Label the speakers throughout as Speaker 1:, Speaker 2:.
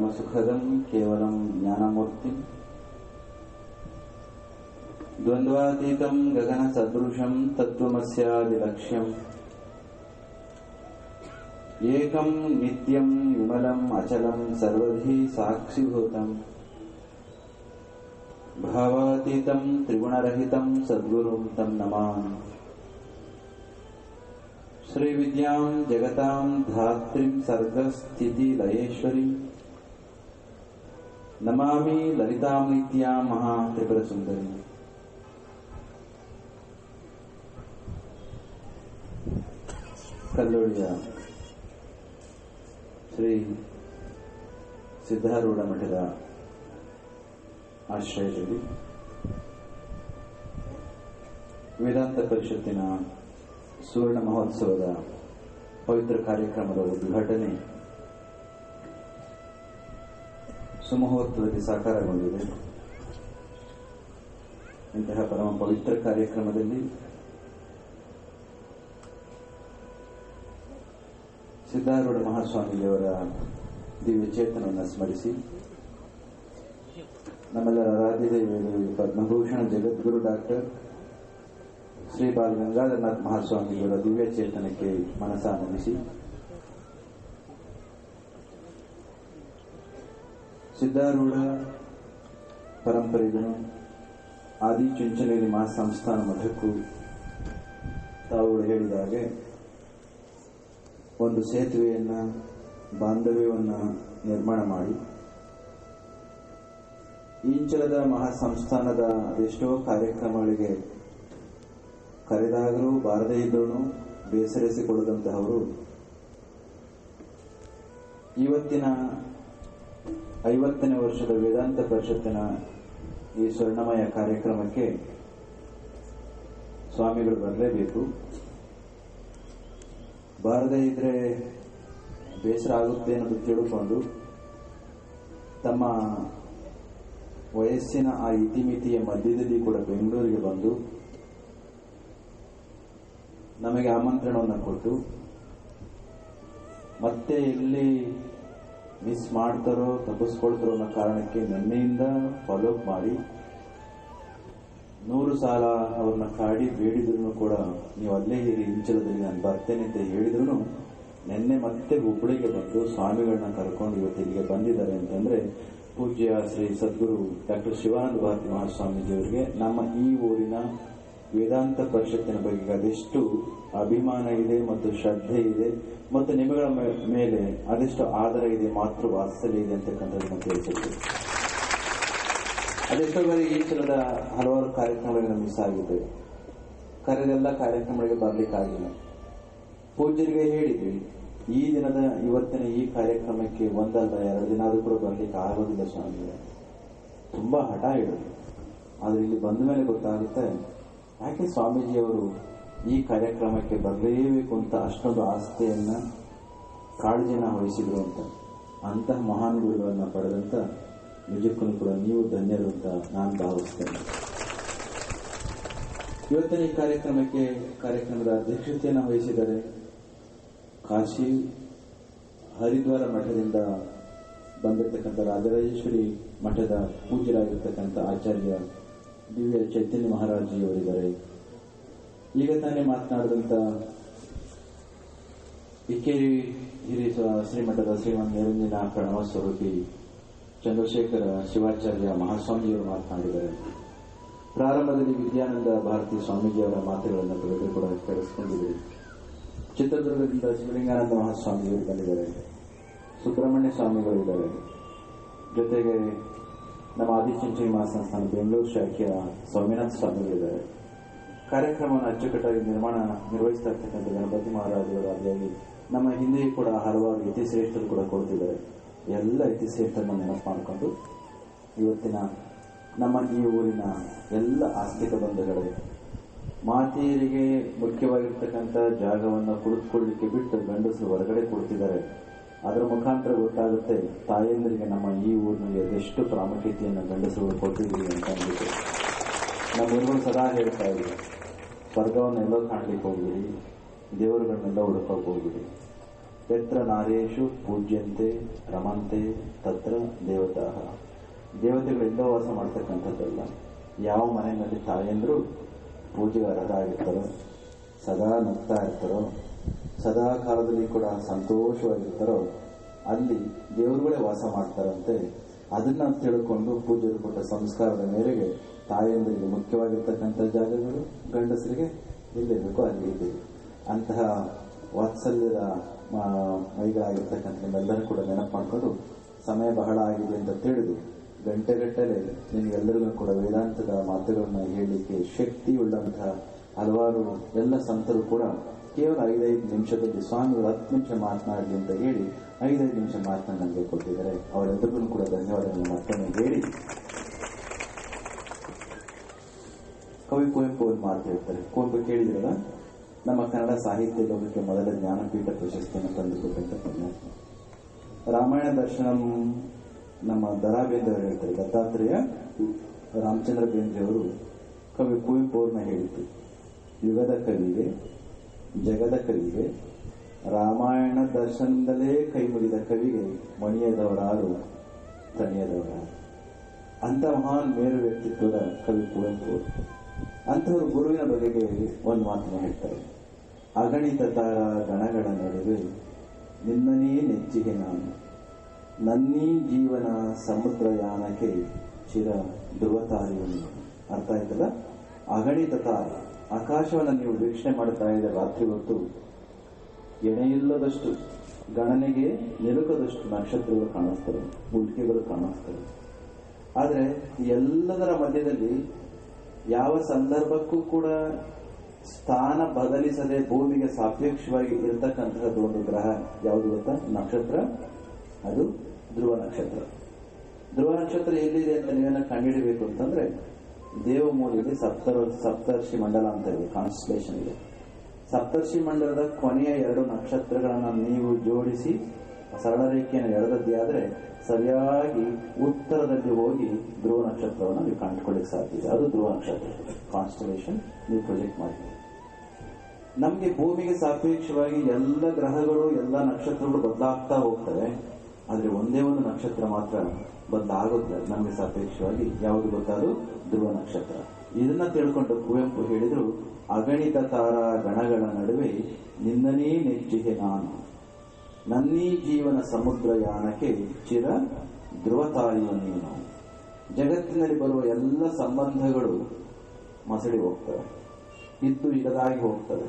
Speaker 1: परमसुखदं केवलं ज्ञानमूर्तिं द्वन्द्वातीतं गगनसदृशं तत्त्वमस्यादिलक्ष्यम् एकं नित्यं विमलं अचलं सर्वधी साक्षिभूतं भावातीतं त्रिगुणरहितं सद्गुरुं तं नमामि। श्रीविद्यां जगतां धात्रीं सर्गस्थितिलयेश्वरीं नमामि ललितां नित्यां महात्रिपुरसुन्दरीं। ಕಲ್ಲೋಳಿಯ ಶ್ರೀ ಸಿದ್ಧಾರೂಢ ಮಠದ ಆಶ್ರಯದಲ್ಲಿ ವೇದಾಂತ ಪರಿಷತ್ತಿನ ಸುವರ್ಣ ಮಹೋತ್ಸವದ ಪವಿತ್ರ ಕಾರ್ಯಕ್ರಮದ ಉದ್ಘಾಟನೆ ಸುಮುಹೂರ್ತದಲ್ಲಿ ಸಾಕಾರಗೊಂಡಿದೆ. ಇಂತಹ ಪರಮ ಪವಿತ್ರ ಕಾರ್ಯಕ್ರಮದಲ್ಲಿ ಸಿದ್ಧಾರೂಢ ಮಹಾಸ್ವಾಮಿಯವರ ದಿವ್ಯ ಚೇತನವನ್ನು ಸ್ಮರಿಸಿ ನಮ್ಮೆಲ್ಲರ ಆರಾಧ್ಯ ದೈವಗಳು ಪದ್ಮಭೂಷಣ ಜಗದ್ಗುರು ಡಾಕ್ಟರ್ ಶ್ರೀ ಬಾಲ ಗಂಗಾಧರನಾಥ್ ಮಹಾಸ್ವಾಮಿಯವರ ದಿವ್ಯ ಚೇತನಕ್ಕೆ ಮನಸ್ಸಾನಂದಿಸಿ ಸಿದ್ಧಾರೂಢ ಪರಂಪರೆಗಳು ಆದಿಚುಂಚನಗಿರಿ ಮಹಾಸಂಸ್ಥಾನ ಮಠಕ್ಕೂ ತಾವುಗಳು ಹೇಳಿದ ಹಾಗೆ ಒಂದು ಸೇತುವೆಯನ್ನ ಬಾಂಧವ್ಯವನ್ನ ನಿರ್ಮಾಣ ಮಾಡಿ ಇಂಚಲದ ಮಹಾಸಂಸ್ಥಾನದ ಅದೆಷ್ಟೋ ಕಾರ್ಯಕ್ರಮಗಳಿಗೆ ಕರೆದಾಗಲೂ ಬಾರದೇ ಇದ್ದವನು ಬೇಸರಿಸಿಕೊಳ್ಳದಂತಹವರು ಇವತ್ತಿನ 50ನೇ ವರ್ಷದ ವೇದಾಂತ ಪರಿಷತ್ತಿನ ಈ ಸ್ವರ್ಣಮಯ ಕಾರ್ಯಕ್ರಮಕ್ಕೆ ಸ್ವಾಮಿಗಳು ಬರಲೇಬೇಕು. ಬಾರದೇ ಇದ್ರೆ ಬೇಸರ ಆಗುತ್ತೆ ಅನ್ನೋದು ತಿಳ್ಕೊಂಡು ತಮ್ಮ ವಯಸ್ಸಿನ ಆ ಇತಿಮಿತಿಯ ಮಧ್ಯದಲ್ಲಿ ಕೂಡ ಬೆಂಗಳೂರಿಗೆ ಬಂದು ನಮಗೆ ಆಮಂತ್ರಣವನ್ನು ಕೊಟ್ಟು ಮತ್ತೆ ಎಲ್ಲಿ ಮಿಸ್ ಮಾಡ್ತಾರೋ ತಪ್ಪಿಸ್ಕೊಳ್ತಾರೋ ಅನ್ನೋ ಕಾರಣಕ್ಕೆ ನಿನ್ನೆಯಿಂದ ಫಾಲೋಅಪ್ ಮಾಡಿ 100 ಸಾಲ ಅವ್ರನ್ನ ಕಾಡಿ ಬೇಡಿದ್ರು ಕೂಡ ನೀವು ಅಲ್ಲೇ ಇರಿ ಇಂಚಲದಲ್ಲಿ ನಾನು ಬರ್ತೇನೆ ಅಂತ ಹೇಳಿದ್ರು ನಿನ್ನೆ ಮತ್ತೆ ಹುಬ್ಬಳ್ಳಿಗೆ ಬಂದು ಸ್ವಾಮಿಗಳನ್ನ ಕರ್ಕೊಂಡು ಇವತ್ತು ಇಲ್ಲಿಗೆ ಬಂದಿದ್ದಾರೆ ಅಂತಂದ್ರೆ ಪೂಜ್ಯ ಶ್ರೀ ಸದ್ಗುರು ಡಾಕ್ಟರ್ ಶಿವಾನಂದ ಭಾರತಿ ಮಹಾಸ್ವಾಮೀಜಿಯವರಿಗೆ ನಮ್ಮ ಈ ಊರಿನ ವೇದಾಂತ ಪರಿಷತ್ತಿನ ಬಗ್ಗೆ ಅದೆಷ್ಟು ಅಭಿಮಾನ ಇದೆ ಮತ್ತು ಶ್ರದ್ಧೆ ಇದೆ ಮತ್ತು ನಿಮಗಳ ಮೇಲೆ ಅದೆಷ್ಟು ಆದರ ಇದೆ, ಮಾತೃ ವಾತ್ಸಲ್ಯ ಇದೆ ಅಂತಕ್ಕಂಥದ್ದನ್ನು ತಿಳಿಸುತ್ತೆ. ಅದೆಷ್ಟೋ ಬಾರಿ ಈ ಚಿಲದ ಹಲವಾರು ಕಾರ್ಯಕ್ರಮಗಳಿಗೆ ಮಿಸ್ ಆಗಿದೆ. ಕರೆದೆಲ್ಲ ಕಾರ್ಯಕ್ರಮಗಳಿಗೆ ಬರ್ಲಿಕ್ಕಾಗಿಲ್ಲ. ಪೂಜ್ಯರಿಗೆ ಹೇಳಿದ್ವಿ ಈ ದಿನದ ಇವತ್ತಿನ ಈ ಕಾರ್ಯಕ್ರಮಕ್ಕೆ ಒಂದಲ್ಲ 2 ದಿನ ಆದ್ರೂ ಕೂಡ ಬರ್ಲಿಕ್ಕೆ ಆಗೋದಿಲ್ಲ ಸ್ವಾಮಿ, ತುಂಬಾ ಹಠ ಹೇಳಿದ್ರು. ಆದ್ರೆ ಇಲ್ಲಿ ಬಂದ ಮೇಲೆ ಗೊತ್ತಾಗುತ್ತೆ ಯಾಕೆ ಸ್ವಾಮೀಜಿಯವರು ಈ ಕಾರ್ಯಕ್ರಮಕ್ಕೆ ಬರಲೇಬೇಕು ಅಂತ ಅಷ್ಟೊಂದು ಆಸ್ಥೆಯನ್ನ ಕಾಳಜಿನ ವಹಿಸಿದ್ರು ಅಂತ. ಅಂತಹ ಮಹಾನ್ ಗುರುಗಳನ್ನ ಪಡೆದಂತ ನಿಜಕ್ಕೂ ಕೂಡ ನೀವು ಧನ್ಯರು ಅಂತ ನಾನು ಭಾವಿಸ್ತೇನೆ. ಇವತ್ತಿನ ಈ ಕಾರ್ಯಕ್ರಮದ ಅಧ್ಯಕ್ಷತೆಯನ್ನು ವಹಿಸಿದರೆ ಕಾಶಿ ಹರಿದ್ವಾರ ಮಠದಿಂದ ಬಂದಿರತಕ್ಕಂಥ ರಾಜರಾಜೇಶ್ವರಿ ಮಠದ ಪೂಜ್ಯರಾಗಿರ್ತಕ್ಕಂಥ ಆಚಾರ್ಯ ದಿವ್ಯ ಚೈತನ್ಯ ಮಹಾರಾಜಿಯವರಿದ್ದಾರೆ. ಈಗ ತಾನೇ ಮಾತನಾಡಿದಂತ ಇಕ್ಕೇರಿ ಹಿರಿ ಶ್ರೀಮಠದ ಶ್ರೀಮಂತ ನಿರಂಜನ ಪ್ರಣವ ಸ್ವರೂಪಿ ಚಂದ್ರಶೇಖರ ಶಿವಾಚಾರ್ಯ ಮಹಾಸ್ವಾಮಿಯವರು ಮಾತನಾಡಿದ್ದಾರೆ. ಪ್ರಾರಂಭದಲ್ಲಿ ವಿದ್ಯಾನಂದ ಭಾರತಿ ಸ್ವಾಮೀಜಿಯವರ ಮಾತುಗಳನ್ನು ತಾವೆಲ್ಲರೂ ಕೂಡ ಕೇಳಿಸಿಕೊಂಡಿದ್ದೀರಿ. ಚಿತ್ರದುರ್ಗದಿಂದ ಶಿವಲಿಂಗಾನಂದ ಮಹಾಸ್ವಾಮಿಯವರು ಬಂದಿದ್ದಾರೆ, ಸುಬ್ರಹ್ಮಣ್ಯ ಸ್ವಾಮಿಗಳಿದ್ದಾರೆ, ಜೊತೆಗೆ ನಮ್ಮ ಆದಿಚುಂಚನಗಿರಿ ಮಹಾಸಂಸ್ಥಾನ ಬೆಂಗಳೂರು ಶಾಖೆಯ ಸ್ವಾಮಿನಾಥ ಸ್ವಾಮಿಗಳಿದ್ದಾರೆ. ಕಾರ್ಯಕ್ರಮವನ್ನು ಅಚ್ಚುಕಟ್ಟಾಗಿ ನಿರ್ವಹಿಸ್ತಾ ಇರ್ತಕ್ಕಂಥ ಗಣಪತಿ ಮಹಾರಾಜರಾಗಿ ನಮ್ಮ ಹಿಂದೆಯೂ ಕೂಡ ಹಲವಾರು ಇತಿಶ್ರೇಷ್ಠರು ಕೂಡ ಕೊಡ್ತಿದ್ದಾರೆ. ಎಲ್ಲ ಇತಿಶ್ರೇಷ್ಠರನ್ನು ನೆನಪು ಮಾಡಿಕೊಂಡು ಇವತ್ತಿನ ನಮ್ಮ ಈ ಊರಿನ ಎಲ್ಲ ಆಸ್ತಿಕ ಬಂಧುಗಳೇ, ಮಾತೆಯರಿಗೆ ಮುಖ್ಯವಾಗಿರ್ತಕ್ಕಂಥ ಜಾಗವನ್ನು ಕುಳಿತುಕೊಳ್ಳಲಿಕ್ಕೆ ಬಿಟ್ಟು ಗಂಡಸರು ಹೊರಗಡೆ ಕೊಡ್ತಿದ್ದಾರೆ. ಅದರ ಮುಖಾಂತರ ಗೊತ್ತಾಗುತ್ತೆ ತಾಯಂದರಿಗೆ ನಮ್ಮ ಈ ಊರಿನಲ್ಲಿ ಅದೆಷ್ಟು ಪ್ರಾಮುಖ್ಯತೆಯನ್ನು ಗಂಡಸರು ಕೊಟ್ಟಿದ್ದೀವಿ ಅಂತ ಅಂದ್ಬಿಟ್ಟು. ನಮ್ಮ ಊರುಗಳು ಸದಾ ಹೇಳ್ತಾ ಇದ್ರು, ಸ್ವರ್ಗವನ್ನೆಲ್ಲೋ ಕಾಣಲಿಕ್ಕೆ ಹೋಗ್ಬಿಡಿ, ದೇವರುಗಳನ್ನೆಲ್ಲ ಹುಡುಕೋಕೆ ಹೋಗ್ಬಿಡಿ. ಯತ್ರ ನಾರೇಶು ಪೂಜ್ಯಂತೆ ರಮಂತೆ ತತ್ರ ದೇವತಾ. ದೇವತೆಗಳು ಎಲ್ಲೋ ವಾಸ ಮಾಡ್ತಕ್ಕಂಥದ್ದಲ್ಲ. ಯಾವ ಮನೆಯಲ್ಲಿ ತಾಯಂದ್ರು ಪೂಜೆಗೆ ಅರ್ಹರಾಗಿರ್ತಾರೋ, ಸದಾ ನಗ್ತಾ ಇರ್ತಾರೋ, ಸದಾ ಕಾಲದಲ್ಲಿ ಕೂಡ ಸಂತೋಷವಾಗಿರ್ತಾರೋ ಅಲ್ಲಿ ದೇವರುಗಳೇ ವಾಸ ಮಾಡ್ತಾರಂತೆ. ಅದನ್ನ ತಿಳ್ಕೊಂಡು ಪೂಜ್ಯರು ಕೊಟ್ಟ ಸಂಸ್ಕಾರದ ಮೇರೆಗೆ ತಾಯಂದರಿಗೆ ಮುಖ್ಯವಾಗಿರ್ತಕ್ಕಂಥ ಜಾಗಗಳು, ಗಂಡಸರಿಗೆ ಎಲ್ಲಿರಬೇಕು ಅಲ್ಲಿ ಇದೆ. ಅಂತಹ ವಾತ್ಸಲ್ಯದ ಮೈಗಳಾಗಿರ್ತಕ್ಕಂಥ ನಿಮ್ಮೆಲ್ಲರೂ ಕೂಡ ನೆನಪು ಮಾಡಿಕೊಂಡು, ಸಮಯ ಬಹಳ ಆಗಿದೆ ಅಂತ ತಿಳಿದು ಗಂಟೆಗಟ್ಟಲೆ ನಿಮಗೆಲ್ಲರಿಗೂ ಕೂಡ ವೇದಾಂತದ ಮಾತುಗಳನ್ನ ಹೇಳಲಿಕ್ಕೆ ಶಕ್ತಿ ಉಳ್ಳಂತಹ ಹಲವಾರು ಎಲ್ಲ ಸಂತರು ಕೂಡ ಕೇವಲ 5-5 ನಿಮಿಷದಲ್ಲಿ ಸ್ವಾಮಿಗಳು 10 ನಿಮಿಷ ಮಾತನಾಡಲಿ ಅಂತ ಹೇಳಿ 5-5 ನಿಮಿಷ ಮಾತನಾಡಿ ನನಗೆ ಕೊಟ್ಟಿದ್ದಾರೆ. ಅವರೆಲ್ಲರಿಗೂ ಕೂಡ ಧನ್ಯವಾದಗಳನ್ನು ಮತ್ತೊಮ್ಮೆ ಹೇಳಿ, ಕವಿ ಕುವೆಂಪು ಒಂದು ಮಾತು ಹೇಳ್ತಾರೆ. ಕುವೆಂಪು ಕೇಳಿದಿರಲ್ಲ, ನಮ್ಮ ಕನ್ನಡ ಸಾಹಿತ್ಯ ಲೋಕಕ್ಕೆ ಮೊದಲ ಜ್ಞಾನಪೀಠ ಪ್ರಶಸ್ತಿಯನ್ನು ತಂದುಕೊಟ್ಟಂತ ಪುಣ್ಯಾತ್ಮ. ರಾಮಾಯಣ ದರ್ಶನಂ ನಮ್ಮ ದರಾ ಬೇಂದ್ರೆ ಅವರು ಹೇಳ್ತಾರೆ. ದತ್ತಾತ್ರೇಯ ರಾಮಚಂದ್ರ ಬೇಂದ್ರೆ ಅವರು ಕವಿ ಕುವೆಂಪು ಅವ್ರನ್ನ ಹೇಳಿದ್ದು, ಯುಗದ ಕವಿಗೆ, ಜಗದ ಕವಿಗೆ, ರಾಮಾಯಣ ದರ್ಶನದಲ್ಲೇ ಕೈ ಮುಗಿದ ಕವಿಗೆ ಮಣಿಯದವರಾರು ತಣಿಯದವರಾರು. ಅಂತ ಮಹಾನ್ ಮೇರು ವ್ಯಕ್ತಿತ್ವದ ಕವಿ ಕುವೆಂಪು. ಅಂಥವ್ರು ಗುರುವಿನ ಬಗೆಗೆ ಒಂದು ಮಾತನ್ನು ಹೇಳ್ತಾರೆ. ಅಗಣಿತ ತಾರ ಗಣಗಳ ನಡುವೆ ನಿನ್ನನೇ ನೆಚ್ಚಿಗೆ ನಾನು, ನನ್ನೀ ಜೀವನ ಸಮುದ್ರಯಾನಕ್ಕೆ ಚಿರ ಧ್ರುವತಾರಿಯನ್ನು. ಅರ್ಥ ಆಯ್ತಲ್ಲ? ಅಗಣಿತ ತಾರ, ಆಕಾಶವನ್ನು ನೀವು ವೀಕ್ಷಣೆ ಮಾಡ್ತಾ ಇದ್ದ ರಾತ್ರಿ ಹೊತ್ತು ಎಣೆಯಿಲ್ಲದಷ್ಟು, ಗಣನೆಗೆ ನಿಲುಕದಷ್ಟು ನಕ್ಷತ್ರಗಳು ಕಾಣಿಸ್ತವೆ, ಉಲ್ಕೆಗಳು ಕಾಣಿಸ್ತವೆ. ಆದರೆ ಎಲ್ಲದರ ಮಧ್ಯದಲ್ಲಿ ಯಾವ ಸಂದರ್ಭಕ್ಕೂ ಕೂಡ ಸ್ಥಾನ ಬದಲಿಸದೆ ಭೂಮಿಗೆ ಸಾಪೇಕ್ಷವಾಗಿ ಇರತಕ್ಕಂತಹದ್ದು ಒಂದು ಗ್ರಹ ಯಾವುದು ಗೊತ್ತಾ? ನಕ್ಷತ್ರ. ಅದು ಧ್ರುವ ನಕ್ಷತ್ರ. ಧ್ರುವ ನಕ್ಷತ್ರ ಎಲ್ಲಿದೆ ಅಂತ ನೀವೇನ ಕಂಡುಹಿಡಬೇಕು ಅಂತಂದ್ರೆ, ದೇವಮೂಲಿಯಲ್ಲಿ ಸಪ್ತರ್ಷಿ ಮಂಡಲ ಅಂತ ಇದೆ, ಕಾನ್ಸ್ಟಲೇಷನ್ ಇದೆ. ಸಪ್ತರ್ಷಿ ಮಂಡಲದ ಕೊನೆಯ 2 ನಕ್ಷತ್ರಗಳನ್ನ ನೀವು ಜೋಡಿಸಿ ಸರಳ ರೇಖೆಯನ್ನು ಎಳೆದದ್ದೇ ಆದ್ರೆ ಸರಿಯಾಗಿ ಉತ್ತರದಲ್ಲಿ ಹೋಗಿ ಧ್ರುವ ನಕ್ಷತ್ರವನ್ನು ನೀವು ಕಂಡುಕೊಳ್ಳಿಕ್ಕೆ ಸಾಧ್ಯ ಇದೆ. ಅದು ಧ್ರುವ ನಕ್ಷತ್ರ ಕಾನ್ಸ್ಟಲೇಷನ್ ನೀವು ಪ್ರೊಜೆಕ್ಟ್ ಮಾಡಿ. ನಮ್ಗೆ ಭೂಮಿಗೆ ಸಾಪೇಕ್ಷವಾಗಿ ಎಲ್ಲ ಗ್ರಹಗಳು, ಎಲ್ಲ ನಕ್ಷತ್ರಗಳು ಬದಲಾಗ್ತಾ ಹೋಗ್ತವೆ. ಆದ್ರೆ ಒಂದೇ ಒಂದು ನಕ್ಷತ್ರ ಮಾತ್ರ ಬದಲಾಗುತ್ತೆ ನಮ್ಗೆ ಸಾಪೇಕ್ಷವಾಗಿ. ಯಾವುದು ಗೊತ್ತಾದ್ರು? ಧ್ರುವ ನಕ್ಷತ್ರ. ಇದನ್ನ ತಿಳ್ಕೊಂಡು ಕುವೆಂಪು ಹೇಳಿದ್ರು, ಅಗಣಿತ ತಾರ ಗಣಗಳ ನಡುವೆ ನಿನ್ನನೇ ನೆಚ್ಚಿಗೆ ನಾನು, ನನ್ನೀ ಜೀವನ ಸಮುದ್ರಯಾನಕ್ಕೆ ಚಿರ ಧ್ರುವತಾರಿಯು ನೀನು. ಜಗತ್ತಿನಲ್ಲಿ ಬರುವ ಎಲ್ಲ ಸಂಬಂಧಗಳು ಮಸಳಿ ಹೋಗ್ತವೆ, ಇದ್ದು ಇಲ್ಲದಾಗಿ ಹೋಗ್ತವೆ.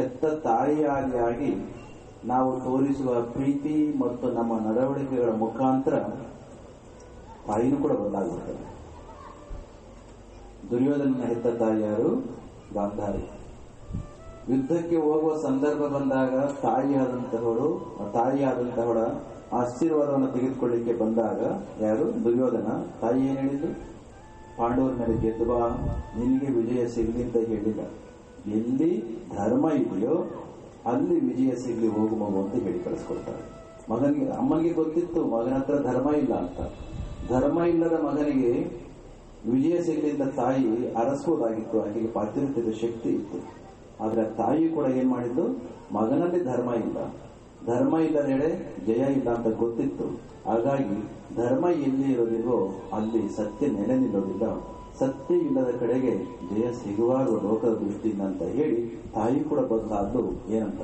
Speaker 1: ಎತ್ತ ತಾಯಿಯಾಗಿ ನಾವು ತೋರಿಸುವ ಪ್ರೀತಿ ಮತ್ತು ನಮ್ಮ ನಡವಳಿಕೆಗಳ ಮುಖಾಂತರ ತಾಯಿನೂ ಕೂಡ ಬದಲಾಗುತ್ತದೆ. ದುರ್ಯೋಧನನ ಹೆತ್ತ ತಾಯಿ ಯಾರು? ಗಾಂಧಾರಿ. ಯುದ್ಧಕ್ಕೆ ಹೋಗುವ ಸಂದರ್ಭ ಬಂದಾಗ ತಾಯಿಯಾದಂತಹವಳ ಆಶೀರ್ವಾದವನ್ನು ತೆಗೆದುಕೊಳ್ಳಿಕ್ಕೆ ಬಂದಾಗ ಯಾರು? ದುರ್ಯೋಧನ. ತಾಯಿ ಏನ್ ಹೇಳಿದ್ದು? ಪಾಂಡವರ ಮೇಲೆ ಗೆದ್ದು ಬಾ, ನಿನಗೆ ವಿಜಯ ಸಿಗಲಿ ಅಂತ ಹೇಳಿಲ್ಲ. ಎಲ್ಲಿ ಧರ್ಮ ಇದೆಯೋ ಅಲ್ಲಿ ವಿಜಯ ಸಿಗಲಿ, ಹೋಗು ಮಗು ಅಂತ ಹೇಳಿ ಕಳಿಸ್ಕೊಡ್ತಾರೆ. ಅಮ್ಮನಿಗೆ ಗೊತ್ತಿತ್ತು ಮಗನ ಹತ್ರ ಧರ್ಮ ಇಲ್ಲ ಅಂತ. ಧರ್ಮ ಇಲ್ಲದ ಮಗನಿಗೆ ವಿಜಯ ಸಿಗಲಿ ಅಂತ ತಾಯಿ ಅರಸೋದಾಗಿತ್ತು, ಆಕೆಗೆ ಪಾತಿರುತ್ಯದ ಶಕ್ತಿ ಇತ್ತು. ಆದ್ರೆ ತಾಯಿ ಕೂಡ ಏನ್ ಮಾಡಿದ್ದು? ಮಗನಲ್ಲಿ ಧರ್ಮ ಇಲ್ಲದೆಡೆ ಜಯ ಇಲ್ಲ ಅಂತ ಗೊತ್ತಿತ್ತು. ಹಾಗಾಗಿ ಧರ್ಮ ಎಲ್ಲಿ ಇರೋದಿಲ್ವೋ ಅಲ್ಲಿ ಸತ್ಯ ನೆಲೆ ನಿಲ್ಲೋದಿಲ್ಲ, ಸತ್ಯ ಇಲ್ಲದ ಕಡೆಗೆ ಜಯ ಸಿಗುವಾಗ ಲೋಕದ ದೃಷ್ಟಿಯಿಂದ ಅಂತ ಹೇಳಿ ತಾಯಿ ಕೂಡ ಬದಲಾದ್ದು. ಏನಂತ?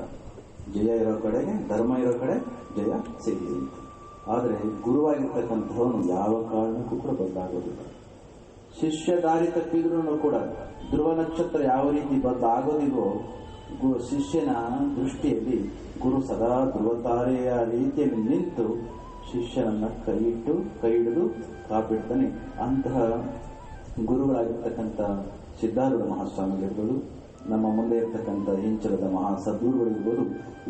Speaker 1: ಜಯ ಇರೋ ಕಡೆಗೆ, ಧರ್ಮ ಇರೋ ಕಡೆ ಜಯ ಸಿಗಲಿ ಅಂತ. ಆದ್ರೆ ಗುರುವಾಗಿರ್ತಕ್ಕಂಥವನು ಯಾವ ಕಾರಣಕ್ಕೂ ಕೂಡ ಬದಲಾಗೋದಿಲ್ಲ. ಶಿಷ್ಯ ದಾರಿ ತಪ್ಪಿದ್ರೂ ಕೂಡ ಧ್ರುವ ನಕ್ಷತ್ರ ಯಾವ ರೀತಿ ಬದಲಾಗೋದಿಲ್ವೋ, ಶಿಷ್ಯನ ದೃಷ್ಟಿಯಲ್ಲಿ ಗುರು ಸದಾ ಧ್ರುವತಾರೆಯ ರೀತಿಯಲ್ಲಿ ನಿಂತು ಶಿಷ್ಯನನ್ನ ಕೈ ಹಿಡಿದು ಕಾಪಿಡ್ತಾನೆ. ಅಂತಹ ಗುರುಗಳಾಗಿರ್ತಕ್ಕಂಥ ಸಿದ್ಧಾರೂಢ ಮಹಾಸ್ವಾಮಿಗಳಿರ್ಬೋದು, ನಮ್ಮ ಮುಂದೆ ಇರ್ತಕ್ಕಂಥ ಇಂಚಲದ ಮಹಾ ಸದ್ಗುರುಗಳಿರ್ಬೋದು,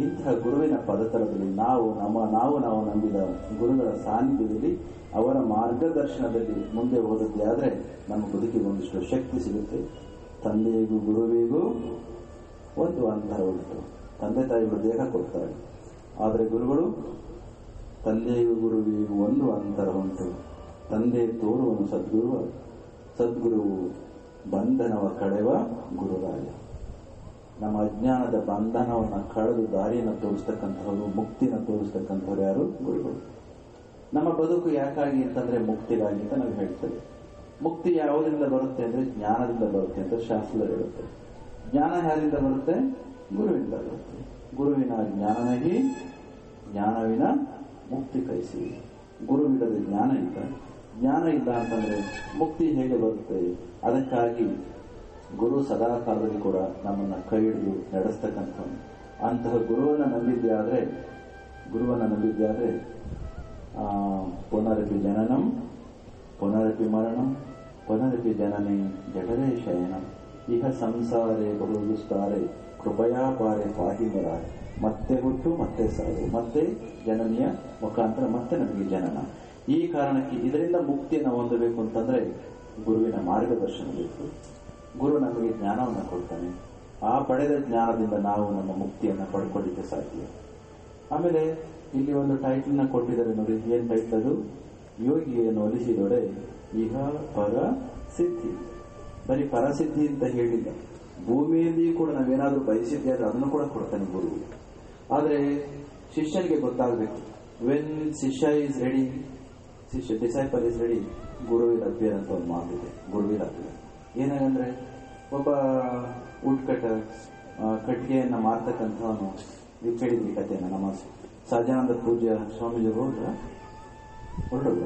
Speaker 1: ಇಂತಹ ಗುರುವಿನ ಪದತಲದಲ್ಲಿ ನಾವು ನಂಬಿದ ಗುರುಗಳ ಸಾನ್ನಿಧ್ಯದಲ್ಲಿ ಅವರ ಮಾರ್ಗದರ್ಶನದಲ್ಲಿ ಮುಂದೆ ಹೋದದ್ದೇ ಆದ್ರೆ ನಮ್ಮ ಬದುಕಿಗೆ ಒಂದಿಷ್ಟು ಶಕ್ತಿ ಸಿಗುತ್ತೆ. ತಂದೆಗೂ ಗುರುವಿಗೂ ಒಂದು ಅಂತರ ಉಂಟು. ತಂದೆ ತಾಯಿಗಳು ದೇಹ ಕೊಡ್ತಾರೆ, ಆದರೆ ಗುರುಗಳು ತಂದೆಗೂ ಗುರುವಿಗೂ ಒಂದು ಅಂತರ ಉಂಟು. ತಂದೆ ತೋರುವನು ಸದ್ಗುರು ಬಂಧನವ ಕಳೆವ ಗುರುರಾಯ. ನಮ್ಮ ಅಜ್ಞಾನದ ಬಂಧನವನ್ನು ಕಳೆದು ದಾರಿಯನ್ನು ತೋರಿಸ್ತಕ್ಕಂಥವ್ರು, ಮುಕ್ತಿನ ತೋರಿಸ್ತಕ್ಕಂಥವ್ರು ಯಾರು? ಗುರುಗಳು. ನಮ್ಮ ಬದುಕು ಯಾಕಾಗಿ ಅಂತಂದ್ರೆ ಮುಕ್ತಿಗಾಗಿ ಅಂತ ನಾವು ಹೇಳ್ತೇವೆ. ಮುಕ್ತಿ ಯಾವುದರಿಂದ ಬರುತ್ತೆ ಅಂದ್ರೆ ಜ್ಞಾನದಿಂದ ಬರುತ್ತೆ ಅಂತ ಶಾಸ್ತ್ರ ಹೇಳುತ್ತೆ. ಜ್ಞಾನ ಯಾರಿಂದ ಬರುತ್ತೆ? ಗುರುವಿಂದ ಬರುತ್ತೆ. ಗುರುವಿನ ಜ್ಞಾನನಹಿ ಜ್ಞಾನವಿನ ಮುಕ್ತಿ ಕೈಸಿ. ಗುರುವಿಲ್ಲದೆ ಜ್ಞಾನ ಇಲ್ಲ, ಜ್ಞಾನ ಇಲ್ಲ ಅಂತಂದ್ರೆ ಮುಕ್ತಿ ಹೇಗೆ ಬರುತ್ತೆ? ಅದಕ್ಕಾಗಿ ಗುರು ಸದಾ ಕಾಲದಲ್ಲಿ ಕೂಡ ನಮ್ಮನ್ನ ಕೈ ಹಿಡಿದು ನಡೆಸ್ತಕ್ಕಂಥ ಅಂತಹ ಗುರುವನ್ನ ನಂಬಿದ್ದೆ ಆದ್ರೆ ಪುನರಪಿ ಜನನಂ ಪುನರಪಿ ಮರಣಂ ಪುನರಪಿ ಜನನಿ ಜಠರೇ ಶಯನಂ ಇಹ ಸಂಸಾರೇ ಬಹುದುಸ್ತಾರೆ ಕೃಪಯಾ ಪಾರೆ ಪಾಹಿಮರಾಯ. ಮತ್ತೆ ಹುಟ್ಟು, ಮತ್ತೆ ಸಾವು, ಮತ್ತೆ ಜನನಿಯ ಮುಖಾಂತರ ಮತ್ತೆ ನಮಗೆ ಜನನ. ಈ ಕಾರಣಕ್ಕೆ ಇದರಿಂದ ಮುಕ್ತಿಯನ್ನು ಹೊಂದಬೇಕು ಅಂತಂದ್ರೆ ಗುರುವಿನ ಮಾರ್ಗದರ್ಶನ ಬೇಕು. ಗುರು ನಮಗೆ ಜ್ಞಾನವನ್ನು ಕೊಡ್ತಾನೆ. ಆ ಪಡೆದ ಜ್ಞಾನದಿಂದ ನಾವು ನಮ್ಮ ಮುಕ್ತಿಯನ್ನು ಪಡ್ಕೊಳ್ಳಿಕ್ಕೆ ಸಾಧ್ಯ. ಆಮೇಲೆ ಇಲ್ಲಿ ಒಂದು ಟೈಟಲ್ನ ಕೊಟ್ಟಿದ್ದಾರೆ ನೋಡಿ. ಏನ್ ಟೈಟಲ್ ಅದು? ಯೋಗಿಯನ್ನು ಒಲಿಸಿದೊಡೆ ಇಹ ಪರ ಸಿದ್ಧಿ. ಬರೀ ಪರಸಿದ್ಧಿ ಅಂತ ಹೇಳಿಲ್ಲ, ಭೂಮಿಯಲ್ಲಿ ಕೂಡ ನಾವೇನಾದ್ರೂ ಬಯಸಿದ್ದೆ ಆದ್ರೆ ಅದನ್ನು ಕೂಡ ಕೊಡ್ತಾನೆ ಗುರು. ಆದ್ರೆ ಶಿಷ್ಯನಿಗೆ ಗೊತ್ತಾಗಬೇಕು. ವೆನ್ ಶಿಷ್ಯ is ready, disciple is ready, ಗುರುವಿನ ಅಭ್ಯರ್ ಅಂತ ಒಂದು ಮಾತಿದೆ. ಗುರುವಿನ ಅಭ್ಯರ್ ಏನಾಗಂದ್ರೆ ಒಬ್ಬ ಕಟ್ಟಿಗೆಯನ್ನ ಮಾರ್ತಕ್ಕಂಥವನು. ನೀವು ಕೇಳಿದ್ರಿ ಕಥೆಯನ್ನ. ನಮ್ಮ ಸಹಜಾನಂದ ಪೂಜ್ಯ ಸ್ವಾಮೀಜಿಗಳು ಹೊರಡಲ್ಲ.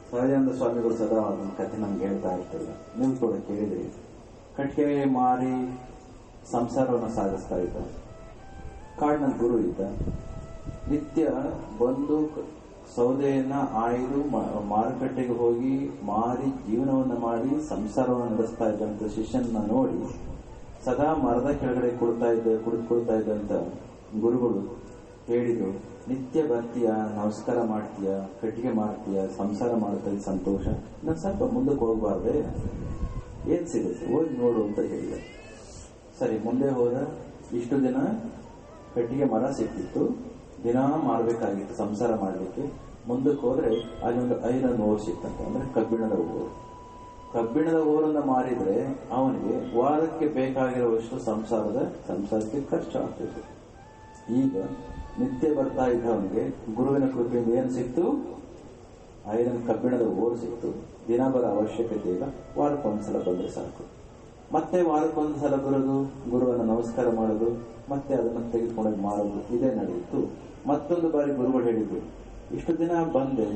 Speaker 1: ಸಹಜಾನಂದ ಸ್ವಾಮಿಗಳು ಸದಾ ಅದನ್ನ ಕಥೆ ನಮ್ಗೆ ಹೇಳ್ತಾ ಇರ್ತಾರೆ. ನೀವು ಕೂಡ ಕೇಳಿದ್ರಿ. ಕಟ್ಟಿಗೆ ಮಾರಿ ಸಂಸಾರವನ್ನು ಸಾಗಿಸ್ತಾ ಇದ್ದ. ಕಾಡಿನ ಗುರು ಇದ್ದ. ನಿತ್ಯ ಬಂದು ಸೌದೆಯನ್ನ ಆಯ್ದು ಮಾರುಕಟ್ಟೆಗೆ ಹೋಗಿ ಮಾರಿ ಜೀವನವನ್ನು ಮಾಡಿ ಸಂಸಾರವನ್ನು ನಡೆಸ್ತಾ ಇದ್ದಂತ ಶಿಷ್ಯನ ನೋಡಿ ಸದಾ ಮರದ ಕೆಳಗಡೆ ಕುಳಿತುಕೊಳ್ತಾ ಇದ್ದಂತ ಗುರುಗಳು ಹೇಳಿದ್ರು, ನಿತ್ಯ ಬರ್ತೀಯ, ನಮಸ್ಕಾರ ಮಾಡ್ತೀಯ, ಕಟ್ಟಿಗೆ ಮಾಡ್ತೀಯ, ಸಂಸಾರ ಮಾಡ್ತಾ ಇದ್ದ ಸಂತೋಷ, ನಾನು ಸ್ವಲ್ಪ ಮುಂದಕ್ಕೆ ಹೋಗ್ಬಾರ್ದೆ, ಏನ್ ಸಿಗುತ್ತೆ ಹೋಗಿ ನೋಡು ಅಂತ ಹೇಳಿದೆ. ಸರಿ, ಮುಂದೆ ಹೋದ. ಇಷ್ಟು ದಿನ ಕಟ್ಟಿಗೆ ಮರ ಸಿಕ್ಕಿತ್ತು, ದಿನ ಮಾಡಬೇಕಾಗಿತ್ತು ಸಂಸಾರ ಮಾಡಲಿಕ್ಕೆ. ಮುಂದಕ್ಕೆ ಹೋದ್ರೆ ಅಲ್ಲೊಂದು ಐರನ್ ಓರ್ ಸಿಕ್ತಂತೆ, ಅಂದ್ರೆ ಕಬ್ಬಿಣದ ಓರು. ಕಬ್ಬಿಣದ ಓರನ್ನ ಮಾರಿದ್ರೆ ಅವನಿಗೆ ವಾರಕ್ಕೆ ಬೇಕಾಗಿರುವಷ್ಟು ಸಂಸಾರಕ್ಕೆ ಖರ್ಚಾಗ್ತಿತ್ತು. ಈಗ ನಿತ್ಯ ಬರ್ತಾ ಇದ್ದ ಅವನಿಗೆ ಗುರುವಿನ ಕೃಪೆಯಿಂದ ಏನ್ ಸಿಕ್ತು? ಐರನ್ ಕಬ್ಬಿಣದ ಓರು ಸಿಕ್ತು. ದಿನ ಬರೋ ಅವಶ್ಯಕತೆ ಇಲ್ಲ, ವಾರಕ್ಕೊಂದ್ಸಲ ಬಂದ್ರೆ ಸಾಕು. ಮತ್ತೆ ವಾರಕ್ಕೊಂದ್ಸಲ ಬರೋದು, ಗುರುವನ್ನ ನಮಸ್ಕಾರ ಮಾಡೋದು, ಮತ್ತೆ ಅದನ್ನು ತೆಗೆದುಕೊಂಡೋಗಿ ಮಾಡೋದು, ಇದೇ ನಡೆಯಿತು. ಮತ್ತೊಂದು ಬಾರಿ ಗುರುಗಳು ಹೇಳಿದ್ರು, ಇಷ್ಟು ದಿನ ಬಂದೆ,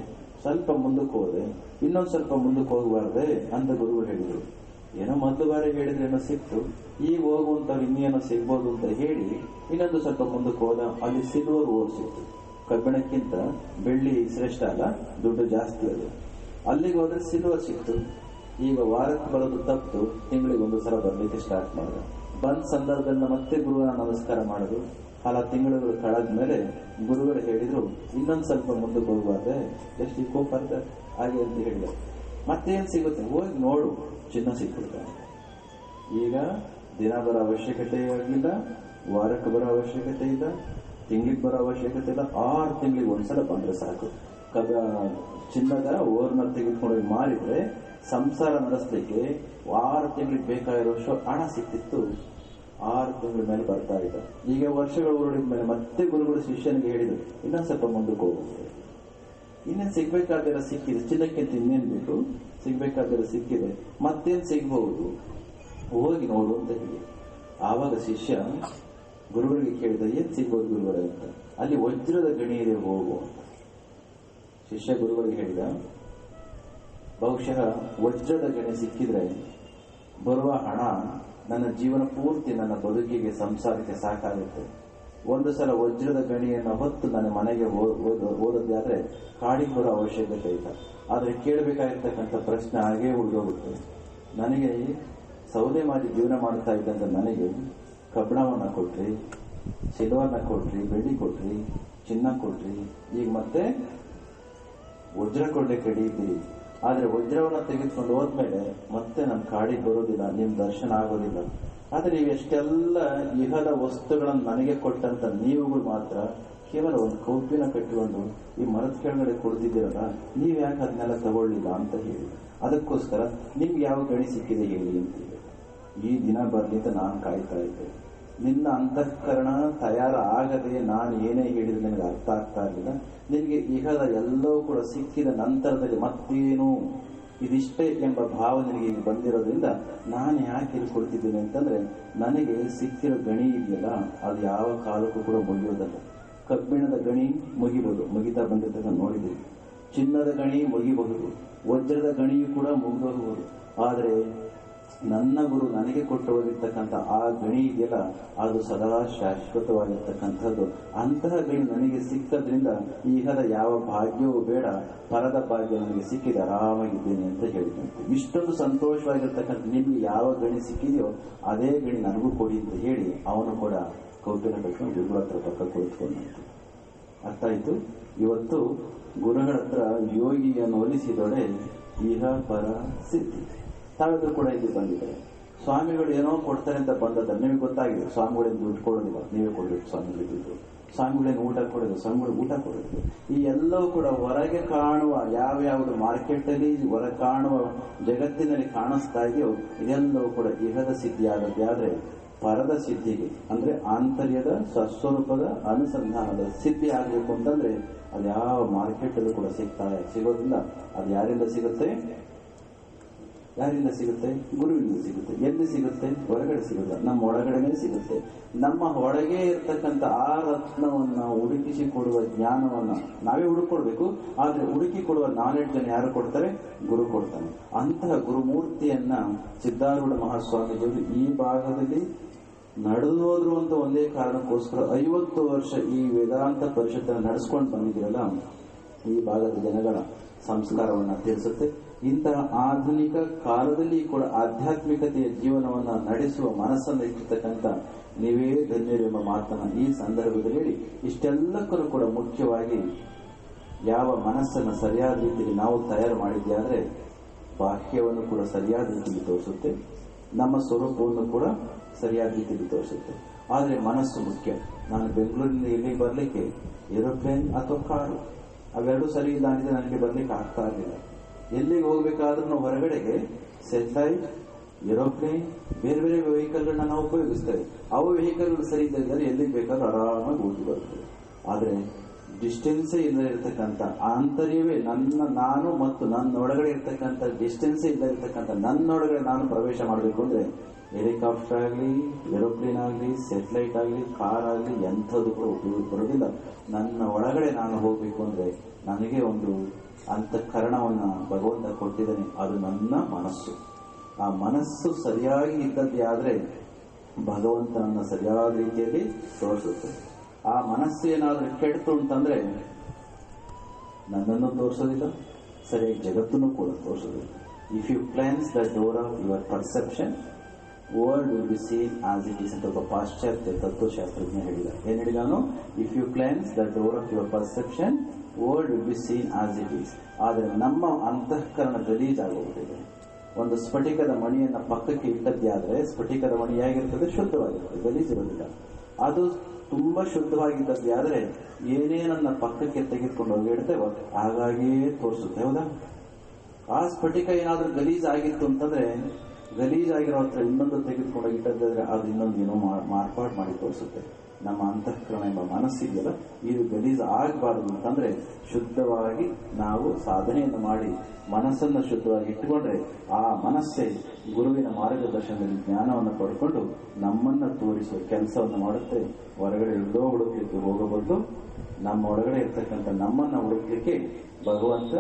Speaker 1: ಸ್ವಲ್ಪ ಮುಂದಕ್ಕೆ ಹೋದೆ, ಇನ್ನೊಂದು ಸ್ವಲ್ಪ ಮುಂದಕ್ಕೆ ಹೋಗಬಾರ್ದೆ ಅಂತ ಗುರುಗಳು ಹೇಳಿದ್ರು. ಏನೋ ಮೊದಲು ಬಾರಿ ಹೇಳಿದ್ರೆ ಏನೋ ಸಿಕ್ತು, ಈಗ ಹೋಗುವಂತ ಇನ್ನೇನೋ ಸಿಗ್ಬೋದು ಅಂತ ಹೇಳಿ ಇನ್ನೊಂದು ಸ್ವಲ್ಪ ಮುಂದಕ್ಕೆ ಹೋದ. ಅಲ್ಲಿ ಸಿಲ್ವರ್ ಓರ್ ಸಿಕ್ತು. ಕಬ್ಬಿಣಕ್ಕಿಂತ ಬೆಳ್ಳಿ ಶ್ರೇಷ್ಠ ಅಲ್ಲ, ದುಡ್ಡು ಜಾಸ್ತಿ ಅದು. ಅಲ್ಲಿಗೆ ಹೋದ್ರೆ ಸಿಲ್ವರ್ ಸಿಕ್ತು. ಈಗ ವಾರಕ್ಕೆ ಬರೋದು ತಪ್ಪು, ತಿಂಗಳಿಗೆ ಒಂದು ಸಲ ಬರ್ಲಿಕ್ಕೆ ಸ್ಟಾರ್ಟ್ ಮಾಡಿದ. ಬಂದ ಸಂದರ್ಭದಲ್ಲಿ ಮತ್ತೆ ಗುರುವನ್ನ ನಮಸ್ಕಾರ ಮಾಡೋದು. ಹಲ ತಿಂಗಳುಗಳು ಕಳೆದ್ಮೇಲೆ ಗುರುಗಳು ಹೇಳಿದ್ರು, ಇನ್ನೊಂದು ಸ್ವಲ್ಪ ಮುಂದಕ್ಕೆ ಹೋಗಬಾರ್ದೆ, ಎಷ್ಟು ಈ ಕೋಪ ಹಾಗೆ ಅಂತ ಹೇಳಿದ. ಮತ್ತೇನ್ ಸಿಗುತ್ತೆ? ಹೋಗಿ ನೋಡು, ಚಿನ್ನ ಸಿಕ್ಬಿಡ್ತಾನೆ. ಈಗ ದಿನ ಬರೋ ಅವಶ್ಯಕತೆ ಆಗಿಲ್ಲ, ವಾರಕ್ಕೆ ಬರೋ ಅವಶ್ಯಕತೆ ಇಲ್ಲ, ತಿಂಗಳಿಗೆ ಬರೋ ಅವಶ್ಯಕತೆ ಇಲ್ಲ. 6 ತಿಂಗಳಿಗೆ ಒಂದ್ಸಲ ಬಂದ್ರೆ ಸಾಕು. ಚಿನ್ನದ ಓರ್ನ ತೆಗೆದುಕೊಂಡು ಮಾರಿದ್ರೆ ಸಂಸಾರ ನಡೆಸಲಿಕ್ಕೆ 6 ತಿಂಗಳಿಗೆ ಬೇಕಾಗಿರುವಷ್ಟು ಹಣ ಸಿಕ್ತಿತ್ತು. 6 ತಿಂಗಳ ಮೇಲೆ ಬರ್ತಾ ಇದ್ದ. ಈಗ ವರ್ಷಗಳು ಹೊರಡಿದ ಮೇಲೆ ಮತ್ತೆ ಗುರುಗಳು ಶಿಷ್ಯನಿಗೆ ಹೇಳಿದ್ರು, ಇನ್ನೊಂದ್ ಸ್ವಲ್ಪ ಮುಂದಕ್ಕೆ ಹೋಗುತ್ತೆ, ಇನ್ನೇನ್ ಸಿಗ್ಬೇಕಾದ್ರೆ ಸಿಕ್ಕಿದೆ, ಚಿನ್ನಕ್ಕಿಂತ ಇನ್ನೇನ್ ಬೇಕು, ಸಿಗ್ಬೇಕಾದ್ರೆ ಸಿಕ್ಕಿದೆ, ಮತ್ತೇನ್ ಸಿಗ್ಬಹುದು, ಹೋಗಿ ನೋಡು ಅಂತ ಹೇಳಿ. ಆವಾಗ ಶಿಷ್ಯ ಗುರುಗಳಿಗೆ ಕೇಳಿದ, ಏನ್ ಸಿಗ್ಬೋದು ಗುರುಗಳೇ ಅಂತ. ಅಲ್ಲಿ ವಜ್ರದ ಗಣಿ ಇದೆ, ಹೋಗು ಅಂತ ಶಿಷ್ಯ ಗುರುಗಳಿಗೆ ಹೇಳಿದ. ಬಹುಶಃ ವಜ್ರದ ಗಣಿ ಸಿಕ್ಕಿದ್ರೆ ಬರುವ ಹಣ ನನ್ನ ಜೀವನ ಪೂರ್ತಿ ನನ್ನ ಬದುಕಿಗೆ ಸಂಸಾರಕ್ಕೆ ಸಾಕಾಗುತ್ತೆ. ಒಂದು ಸಲ ವಜ್ರದ ಗಣಿಯನ್ನು ಹೊತ್ತು ನನ್ನ ಮನೆಗೆ ಓದೋದಾದ್ರೆ ಕಾಡಿಗೆ ಬರೋ ಅವಶ್ಯಕತೆ ಇಲ್ಲ. ಆದ್ರೆ ಕೇಳಬೇಕಾಗಿರ್ತಕ್ಕಂಥ ಪ್ರಶ್ನೆ ಹಾಗೇ ಉಳಿದೋಗುತ್ತೆ. ನನಗೆ ಸೌದೆ ಮಾಡಿ ಜೀವನ ಮಾಡ್ತಾ ಇದ್ದಂತ ನನಗೆ ಕಬ್ಬಿಣವನ್ನ ಕೊಟ್ರಿ, ಸಿಲ್ವರ್ನ ಕೊಟ್ರಿ, ಬೆಳ್ಳಿ ಕೊಟ್ರಿ, ಚಿನ್ನ ಕೊಟ್ರಿ, ಈಗ ಮತ್ತೆ ವಜ್ರ ಕೊಡ್ಲಿಕ್ಕೆ ರೆಡಿ ಇದ್ದೀರಿ. ಆದ್ರೆ ವಜ್ರವನ್ನ ತೆಗೆದುಕೊಂಡು ಹೋದ್ಮೇಲೆ ಮತ್ತೆ ನಮ್ಮ ಕಾಡಿಗೆ ಬರೋದಿಲ್ಲ, ನಿಮ್ ದರ್ಶನ ಆಗೋದಿಲ್ಲ. ಆದ್ರೆ ಇವೆಷ್ಟೆಲ್ಲ ಇಹದ ವಸ್ತುಗಳನ್ನು ನನಗೆ ಕೊಟ್ಟಂತ ನೀವುಗಳು ಮಾತ್ರ ಕೇವಲ ಒಂದು ಕೌಪಿನ ಕಟ್ಟಿಕೊಂಡು ಈ ಮರದ ಕೆಳಗಡೆ ಕೊಡ್ತಿದ್ದೀರಲ್ಲ, ನೀವ್ ಯಾಕೆ ಅದನ್ನೆಲ್ಲ ತಗೊಳ್ಳಿಲ್ಲ ಅಂತ ಹೇಳಿ. ಅದಕ್ಕೋಸ್ಕರ ನಿಮ್ಗೆ ಯಾವ ಗಣಿ ಸಿಕ್ಕಿದೆ ಹೇಳಿ ಅಂತ ಹೇಳಿ. ಈ ದಿನ ಬರಲಿ ಅಂತ ನಾನು ಕಾಯ್ತಾ ಇದ್ದೆ. ನಿನ್ನ ಅಂತಃಕರಣ ತಯಾರಾಗದೆ ನಾನು ಏನೇ ಹೇಳಿದ್ರೆ ನಿನಗೆ ಅರ್ಥ ಆಗ್ತಾ ಇರಲಿಲ್ಲ. ನಿನಗೆ ಇಹದ ಎಲ್ಲವೂ ಕೂಡ ಸಿಕ್ಕಿದ ನಂತರದಲ್ಲಿ ಮತ್ತೇನು ಇದಿಷ್ಟೇ ಎಂಬ ಭಾವ ನಿನಗೆ ಈಗ ಬಂದಿರೋದ್ರಿಂದ ನಾನು ಯಾಕೆ ಇಲ್ಲಿ ಕೊಡ್ತಿದ್ದೀನಿ ಅಂತಂದ್ರೆ, ನನಗೆ ಸಿಕ್ಕಿರೋ ಗಣಿ ಇದೆಯಲ್ಲ ಅದು ಯಾವ ಕಾಲಕ್ಕೂ ಕೂಡ ಮುಗಿಯೋದಲ್ಲ. ಕಬ್ಬಿಣದ ಗಣಿ ಮುಗಿತಾ ಬಂದಿರ್ತಕ್ಕಂಥ ನೋಡಿದ್ದೀವಿ. ಚಿನ್ನದ ಗಣಿ ಮುಗಿಬಹುದು, ವಜ್ರದ ಗಣಿಯು ಕೂಡ ಮುಗಿದೋಗಬಹುದು. ಆದರೆ ನನ್ನ ಗುರು ನನಗೆ ಕೊಟ್ಟು ಹೋಗಿರ್ತಕ್ಕಂಥ ಆ ಗಣಿ ಇದೆಯಲ್ಲ ಅದು ಸದಾ ಶಾಶ್ವತವಾಗಿರ್ತಕ್ಕಂಥದ್ದು. ಅಂತಹ ಗಣಿ ನನಗೆ ಸಿಕ್ಕದ್ರಿಂದ ಈಗದ ಯಾವ ಭಾಗ್ಯವೂ ಬೇಡ, ಪರದ ಭಾಗ್ಯ ನನಗೆ ಸಿಕ್ಕಿದೆ, ಆರಾಮಾಗಿದ್ದೇನೆ ಅಂತ ಹೇಳಿದಂತೆ. ಇಷ್ಟೊಂದು ಸಂತೋಷವಾಗಿರ್ತಕ್ಕಂಥ ನಿಮ್ಗೆ ಯಾವ ಗಣಿ ಸಿಕ್ಕಿದೆಯೋ ಅದೇ ಗಣಿ ನನಗೂ ಕೊಡಿ ಅಂತ ಹೇಳಿ ಅವನು ಕೂಡ ಕೌತೂಹಲ ಕಟ್ಕೊಂಡು ಗುರುಗಳ ಹತ್ರ ಪಕ್ಕ ಕುಳಿತುಕೊಂಡಂತೆ. ಅರ್ಥ ಆಯ್ತು. ಇವತ್ತು ಗುರುಗಳ ಹತ್ರ ಯೋಗಿಯನ್ನು ಒಲಿಸಿದೊಡೆ ಇಹ ಪರ ಸಿದ್ಧಿ. ತಾವೆಲ್ಲರೂ ಕೂಡ ಇಲ್ಲಿ ಬಂದಿದ್ದಾರೆ. ಸ್ವಾಮಿಗಳು ಏನೋ ಕೊಡ್ತಾರೆ ಅಂತ ಬಂದದ ನಿಮಗೆ ಗೊತ್ತಾಗಿದೆ. ಸ್ವಾಮಿಗಳೇನು ದುಡ್ಡು ಕೊಡೋದಿಲ್ಲ, ನೀವೇ ಕೊಡಬೇಕು ಸ್ವಾಮಿಗಳಿಗೆ ದುಡ್ಡು. ಸ್ವಾಮಿಗಳೇನು ಊಟ ಕೊಡೋದು, ಸ್ವಾಮಿಗಳು ಊಟ ಕೊಡೋದು. ಈ ಎಲ್ಲವೂ ಕೂಡ ಹೊರಗೆ ಕಾಣುವ ಯಾವ್ಯಾವುದು ಮಾರ್ಕೆಟಲ್ಲಿ ಹೊರ ಕಾಣುವ ಜಗತ್ತಿನಲ್ಲಿ ಕಾಣಿಸ್ತಾ ಇದೆಯೋ ಇದೆಲ್ಲವೂ ಕೂಡ ಇಹದ ಸಿದ್ಧಿ ಆಗತ್ತೆ. ಆದ್ರೆ ಪರದ ಸಿದ್ಧಿಗೆ ಅಂದ್ರೆ ಆಂತರ್ಯದ ಸ್ವಸ್ವರೂಪದ ಅನುಸಂಧಾನದ ಸಿದ್ಧಿ ಆಗಬೇಕು ಅಂತಂದ್ರೆ ಅದು ಯಾವ ಮಾರ್ಕೆಟ್ ಅಲ್ಲೂ ಕೂಡ ಸಿಗೋದಿಲ್ಲ. ಅದು ಯಾರಿಂದ ಸಿಗುತ್ತೆ? ಯಾರಿಂದ ಸಿಗುತ್ತೆ? ಗುರುವಿನಿಂದ ಸಿಗುತ್ತೆ. ಎಲ್ಲಿ ಸಿಗುತ್ತೆ? ಹೊರಗಡೆ ಸಿಗುತ್ತೆ. ನಮ್ಮ ಒಳಗಡೆನೇ ಸಿಗುತ್ತೆ. ನಮ್ಮ ಒಳಗೆ ಇರ್ತಕ್ಕಂಥ ಆ ರತ್ನವನ್ನ ಹುಡುಕಿಸಿ ಕೊಡುವ ಜ್ಞಾನವನ್ನ ನಾವೇ ಹುಡುಕೊಡ್ಬೇಕು. ಆದ್ರೆ ಹುಡುಕಿ ಕೊಡುವ ನಾಲೆಡ್ಜ್ ಅನ್ನು ಯಾರು ಕೊಡ್ತಾರೆ? ಗುರು ಕೊಡ್ತಾನೆ. ಅಂತಹ ಗುರುಮೂರ್ತಿಯನ್ನ ಸಿದ್ಧಾರೂಢ ಮಹಾಸ್ವಾಮೀಜಿಯವರು ಈ ಭಾಗದಲ್ಲಿ ನಡೆದು ಹೋದ್ರು ಅಂತ ಒಂದೇ ಕಾರಣಕ್ಕೋಸ್ಕರ 50 ವರ್ಷ ಈ ವೇದಾಂತ ಪರಿಷತ್ತನ್ನು ನಡೆಸ್ಕೊಂಡು ಬಂದಿದ್ರಲ್ಲ, ಈ ಭಾಗದ ಜನಗಳ ಸಂಸ್ಕಾರವನ್ನ ತಿಳಿಸುತ್ತೆ. ಇಂತಹ ಆಧುನಿಕ ಕಾಲದಲ್ಲಿ ಕೂಡ ಆಧ್ಯಾತ್ಮಿಕತೆಯ ಜೀವನವನ್ನ ನಡೆಸುವ ಮನಸ್ಸನ್ನು ಇಟ್ಟಿರ್ತಕ್ಕಂಥ ನೀವೇ ಧನ್ಯರು ಎಂಬ ಮಾತನ್ನ ಈ ಸಂದರ್ಭದಲ್ಲಿ ಹೇಳಿ, ಇಷ್ಟೆಲ್ಲಕ್ಕೂ ಕೂಡ ಮುಖ್ಯವಾಗಿ ಯಾವ ಮನಸ್ಸನ್ನು ಸರಿಯಾದ ರೀತಿಯಲ್ಲಿ ನಾವು ತಯಾರು ಮಾಡಿದ್ದೆ ಆದ್ರೆ ಬಾಹ್ಯವನ್ನು ಕೂಡ ಸರಿಯಾದ ರೀತಿಯಲ್ಲಿ ತೋರಿಸುತ್ತೆ, ನಮ್ಮ ಸ್ವರೂಪವನ್ನು ಕೂಡ ಸರಿಯಾದ ರೀತಿಯಲ್ಲಿ ತೋರಿಸುತ್ತೆ. ಆದ್ರೆ ಮನಸ್ಸು ಮುಖ್ಯ. ನಾನು ಬೆಂಗಳೂರಿನಿಂದ ಇಲ್ಲಿಗೆ ಬರ್ಲಿಕ್ಕೆ ಏರೋಪ್ಲೇನ್ ಅಥವಾ ಕಾರು ಅವೆರಡೂ ಸರಿ ಇಲ್ಲ ಅಂದ್ರೆ ನನಗೆ ಬರ್ಲಿಕ್ಕೆ ಆಗ್ತಾ ಇರಲಿಲ್ಲ. ಎಲ್ಲಿಗೆ ಹೋಗ್ಬೇಕಾದ್ರೂ ನಾವು ಹೊರಗಡೆಗೆ ಸೆಟಲೈಟ್, ಏರೋಪ್ಲೇನ್, ಬೇರೆ ಬೇರೆ ವೆಹಿಕಲ್ಗಳನ್ನ ನಾವು ಉಪಯೋಗಿಸ್ತೇವೆ. ಅವು ವೆಹಿಕಲ್ಗಳು ಸರಿ ಇದ್ದರೆ ಎಲ್ಲಿಗೆ ಬೇಕಾದ್ರೂ ಆರಾಮಾಗಿ ಹೋಗಿ ಬರ್ತದೆ. ಆದ್ರೆ ಡಿಸ್ಟೆನ್ಸೇ ಇಲ್ಲದೆ ಇರತಕ್ಕಂಥ ಆಂತರ್ಯವೇ ನಾನು ಮತ್ತು ನನ್ನೊಳಗಡೆ ಇರ್ತಕ್ಕಂಥ ಡಿಸ್ಟೆನ್ಸೇ ಇಲ್ಲದೆ ಇರತಕ್ಕಂಥ ನನ್ನೊಳಗಡೆ ನಾನು ಪ್ರವೇಶ ಮಾಡಬೇಕು ಅಂದ್ರೆ ಹೆಲಿಕಾಪ್ಟರ್ ಆಗಲಿ, ಏರೋಪ್ಲೇನ್ ಆಗಲಿ, ಸೆಟಲೈಟ್ ಆಗಲಿ, ಕಾರ್ ಆಗಲಿ ಎಂಥದ್ದು ಕೂಡ ಉಪಯೋಗ ಬರೋದಿಲ್ಲ. ನನ್ನ ಒಳಗಡೆ ನಾನು ಹೋಗ್ಬೇಕು ಅಂದ್ರೆ ನನಗೆ ಒಂದು ಅಂತಃಕರಣವನ್ನ ಭಗವಂತ ಕೊಟ್ಟಿದ್ದಾನೆ, ಅದು ನನ್ನ ಮನಸ್ಸು. ಆ ಮನಸ್ಸು ಸರಿಯಾಗಿ ಇದ್ದದ್ದೇ ಆದ್ರೆ ಭಗವಂತನನ್ನ ಸರಿಯಾದ ರೀತಿಯಲ್ಲಿ ತೋರಿಸುತ್ತೆ. ಆ ಮನಸ್ಸು ಏನಾದ್ರೂ ಕೆಡ್ತು ಅಂತಂದ್ರೆ ನನ್ನನ್ನು ತೋರಿಸೋದಿಲ್ಲ, ಸರಿಯಾಗಿ ಜಗತ್ತನ್ನು ಕೂಡ ತೋರಿಸೋದಿಲ್ಲ. If you cleanse the door of your perception, world will be seen as it is ಅಂತ ಒಬ್ಬ ಪಾಶ್ಚಾತ್ಯ ತತ್ವಶಾಸ್ತ್ರಜ್ಞ ಹೇಳಿದ. ಏನ್ ಹೇಳಿದಾನು? If you cleanse the door of your perception, world will be seen as it is. ಆದ್ರೆ ನಮ್ಮ ಅಂತಃಕರಣ ಗಲೀಜಾಗೋಗ್ಬಿಟ್ಟಿದೆ. ಒಂದು ಸ್ಫಟಿಕದ ಮಣಿಯನ್ನ ಪಕ್ಕಕ್ಕೆ ಇಟ್ಟದ್ದೇ ಆದ್ರೆ ಸ್ಫಟಿಕದ ಮಣಿ ಹೇಗಿರ್ತದೆ? ಶುದ್ಧವಾಗಿರ್ತದೆ, ಗಲೀಜಿರೋದಿಲ್ಲ. ಅದು ತುಂಬಾ ಶುದ್ಧವಾಗಿದ್ದದ್ದೇ ಆದ್ರೆ ಏನೇನನ್ನ ಪಕ್ಕಕ್ಕೆ ತೆಗೆದುಕೊಂಡು ಹೋಗಿ ಇಡ್ತೇವೋ ಹಾಗಾಗಿಯೇ ತೋರಿಸುತ್ತೆ. ಹೌದಾ? ಆ ಸ್ಫಟಿಕ ಏನಾದ್ರೂ ಗಲೀಜ್ ಆಗಿತ್ತು ಅಂತಂದ್ರೆ ಗಲೀಜಾಗಿರೋ ಹತ್ರ ಇನ್ನೊಂದು ತೆಗೆದುಕೊಂಡೋಗಿ ಇಟ್ಟದ್ದಾದ್ರೆ ಅದು ಇನ್ನೊಂದು ಏನೋ ಮಾರ್ಪಾಡು ಮಾಡಿ ತೋರಿಸುತ್ತೆ. ನಮ್ಮ ಅಂತಃಕರಣ ಎಂಬ ಮನಸ್ಸಿದೆಯಲ್ಲ, ಇದು ಗಲೀಜ್ ಆಗಬಾರದು ಅಂತಂದ್ರೆ ಶುದ್ಧವಾಗಿ ನಾವು ಸಾಧನೆಯನ್ನು ಮಾಡಿ ಮನಸ್ಸನ್ನು ಶುದ್ಧವಾಗಿ ಇಟ್ಟುಕೊಂಡ್ರೆ ಆ ಮನಸ್ಸೇ ಗುರುವಿನ ಮಾರ್ಗದರ್ಶನದಲ್ಲಿ ಜ್ಞಾನವನ್ನು ಪಡ್ಕೊಂಡು ನಮ್ಮನ್ನ ತೋರಿಸುವ ಕೆಲಸವನ್ನು ಮಾಡುತ್ತೆ. ಹೊರಗಡೆ ಎಲ್ಲೋ ಹುಡುಕ್ಲಿಕ್ಕೆ ಹೋಗಬಾರ್ದು, ನಮ್ಮ ಒಳಗಡೆ ಇರ್ತಕ್ಕಂಥ ನಮ್ಮನ್ನ ಹುಡುಕ್ಲಿಕ್ಕೆ ಭಗವಂತ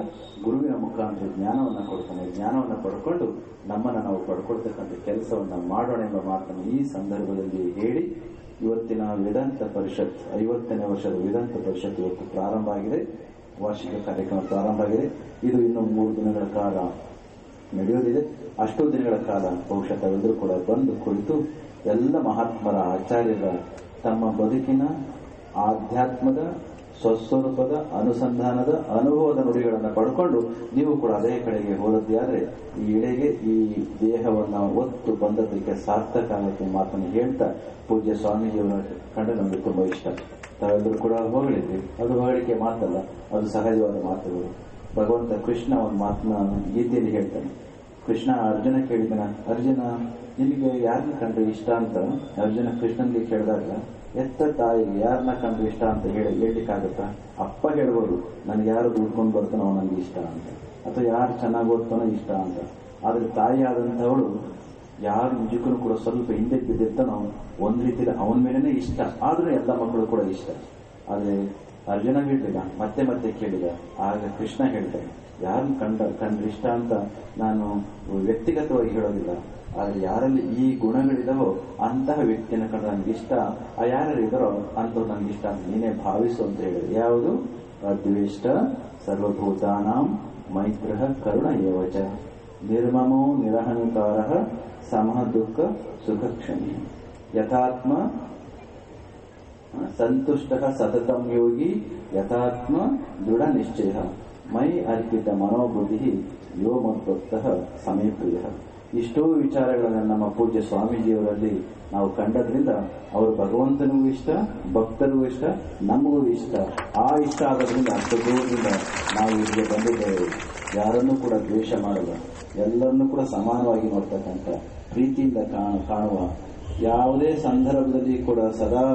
Speaker 1: ಗುರುವಿನ ಮುಖಾಂತರ ಜ್ಞಾನವನ್ನ ಕೊಡ್ತಾನೆ. ಜ್ಞಾನವನ್ನ ಪಡ್ಕೊಂಡು ನಮ್ಮನ್ನ ನಾವು ಪಡ್ಕೊಳ್ತಕ್ಕಂಥ ಕೆಲಸವನ್ನ ಮಾಡೋಣ ಎಂಬ ಮಾತನ್ನು ಈ ಸಂದರ್ಭದಲ್ಲಿ ಹೇಳಿ, ಇವತ್ತಿನ ವೇದಾಂತ ಪರಿಷತ್ 50ನೇ ವರ್ಷದ ವೇದಾಂತ ಪರಿಷತ್ ಇವತ್ತು ಪ್ರಾರಂಭ ಆಗಿದೆ. ವಾರ್ಷಿಕ ಕಾರ್ಯಕ್ರಮ ಪ್ರಾರಂಭ ಆಗಿದೆ. ಇದು ಇನ್ನು 3 ದಿನಗಳ ಕಾಲ ನಡೆಯೋದಿದೆ. ಅಷ್ಟೋ ದಿನಗಳ ಕಾಲ ಬಹುಶಃ ತಾವೆಲ್ಲರೂ ಕೂಡ ಬಂದು ಕುಳಿತು ಎಲ್ಲ ಮಹಾತ್ಮರ ಆಚಾರ್ಯರ ತಮ್ಮ ಬದುಕಿನ ಆಧ್ಯಾತ್ಮದ ಸ್ವಸ್ವರೂಪದ ಅನುಸಂಧಾನದ ಅನುಭವದ ನುಡಿಗಳನ್ನು ಪಡ್ಕೊಂಡು ನೀವು ಕೂಡ ಅದೇ ಕಡೆಗೆ ಹೋದದ್ದೇ ಆದ್ರೆ ಈ ಎಳೆಗೆ ಈ ದೇಹವನ್ನ ಒತ್ತು ಬಂದದಕ್ಕೆ ಸಾರ್ಥಕ ಆಗುತ್ತೆ ಮಾತನ್ನು ಹೇಳ್ತಾ ಪೂಜ್ಯ ಸ್ವಾಮೀಜಿಯವರ ಕಂಡು ನಮಗೆ ತುಂಬಾ ಇಷ್ಟ. ತಾವೆಲ್ಲರೂ ಕೂಡ ಹೊಗಳಿದ್ವಿ. ಅದು ಹೊಗಳಿಕೆ ಮಾತಲ್ಲ, ಅದು ಸಹಜವಾದ ಮಾತುಗಳು. ಭಗವಂತ ಕೃಷ್ಣ ಒಂದು ಮಾತನ್ನ ಗೀತೆಯಲ್ಲಿ ಹೇಳ್ತಾನೆ, ಕೃಷ್ಣ ಅರ್ಜುನ ಕೇಳಿದನ, ಅರ್ಜುನ ನಿನಗೆ ಯಾರನ್ನ ಕಂಡ್ರೆ ಇಷ್ಟ ಅಂತ ಅರ್ಜುನ ಕೃಷ್ಣನ್ಗೆ ಕೇಳಿದಾಗ, ಎತ್ತ ತಾಯಿಗೆ ಯಾರನ್ನ ಕಂಡ್ರೆ ಇಷ್ಟ ಅಂತ ಹೇಳ್ಲಿಕ್ಕಾಗತ್ತಾ? ಅಪ್ಪ ಹೇಳ್ಬೋದು, ನನಗೆ ಯಾರು ದುಡ್ಕೊಂಡು ಬರ್ತಾನೋ ನನಗೆ ಇಷ್ಟ ಅಂತ, ಅಥವಾ ಯಾರು ಚೆನ್ನಾಗಿ ಓದ್ತಾನೋ ಇಷ್ಟ ಅಂತ. ಆದ್ರೆ ತಾಯಿ ಆದಂಥವಳು ಯಾರು ನಿಜಕ್ಕೂ ಕೂಡ ಸ್ವಲ್ಪ ಹಿಂದೆ ಬಿದ್ದಿರ್ತಾನೋ ಒಂದ್ ರೀತಿಯಲ್ಲಿ ಅವನ ಮೇಲೇನೆ ಇಷ್ಟ, ಆದ್ರೂ ಎಲ್ಲ ಮಕ್ಕಳು ಕೂಡ ಇಷ್ಟ. ಆದ್ರೆ ಅರ್ಜುನ ಹೇಳಿದ, ಮತ್ತೆ ಮತ್ತೆ ಕೇಳಿದ. ಆಗ ಕೃಷ್ಣ ಹೇಳ್ತಾನೆ, ಯಾರನ್ನ ಕಂಡ್ರೆ ಇಷ್ಟ ಅಂತ ನಾನು ವ್ಯಕ್ತಿಗತವಾಗಿ ಹೇಳೋದಿಲ್ಲ, ಆದ್ರೆ ಯಾರಲ್ಲಿ ಈ ಗುಣಗಳಿದಾವೋ ಅಂತಹ ವ್ಯಕ್ತಿಯನ್ನು ಕಂಡ್ರೆ ನನಗೆ ಇಷ್ಟ, ಆ ಯಾರು ಇದಾರೋ ಅಂಥವ್ರು ನನಗೆ ಇಷ್ಟ ಅಂತ ನೀನೇ ಭಾವಿಸು ಅಂತ ಹೇಳಿದ್ರು. ಯಾವುದು? ಅದ್ವೇಷ್ಟ ಸರ್ವಭೂತಾನಾಂ ಮೈತ್ರಃ ಕರುಣ ಏವಚ ನಿರ್ಮಮೋ ನಿರಹಂಕಾರ ಸಮಃ ದುಃಖ ಸುಖ ಕ್ಷಮಿ ಯಥಾತ್ಮ ಸಂತುಷ್ಟ ಸತತಂ ಯೋಗಿ ಯಥಾತ್ಮ ದೃಢ ನಿಶ್ಚಯ ಮೈ ಅರ್ಪಿತ ಮನೋಬುದ್ಧಿ ಯೋ ಮದ್ಭಕ್ತಃ ಸಮೇ ಪ್ರಿಯ. ಇಷ್ಟೋ ವಿಚಾರಗಳನ್ನು ನಮ್ಮ ಪೂಜ್ಯ ಸ್ವಾಮೀಜಿಯವರಲ್ಲಿ ನಾವು ಕಂಡದ್ರಿಂದ ಅವರು ಭಗವಂತನಿಗೂ ಇಷ್ಟ, ಭಕ್ತರಿಗೂ ಇಷ್ಟ, ನಮಗೂ ಇಷ್ಟ. ಆ ಇಷ್ಟ ಆಗೋದ್ರಿಂದ ಅಷ್ಟು ದೂರದಿಂದ ನಾವು ಇಲ್ಲಿಗೆ ಬಂದಿದ್ದೇವೆ. ಯಾರನ್ನೂ ಕೂಡ ದ್ವೇಷ ಮಾಡಲ್ಲ, ಎಲ್ಲರನ್ನೂ ಕೂಡ ಸಮಾನವಾಗಿ ನೋಡ್ತಕ್ಕಂಥ, ಪ್ರೀತಿಯಿಂದ ಕಾಣುವ, ಯಾವುದೇ ಸಂದರ್ಭದಲ್ಲಿ ಕೂಡ ಸದಾ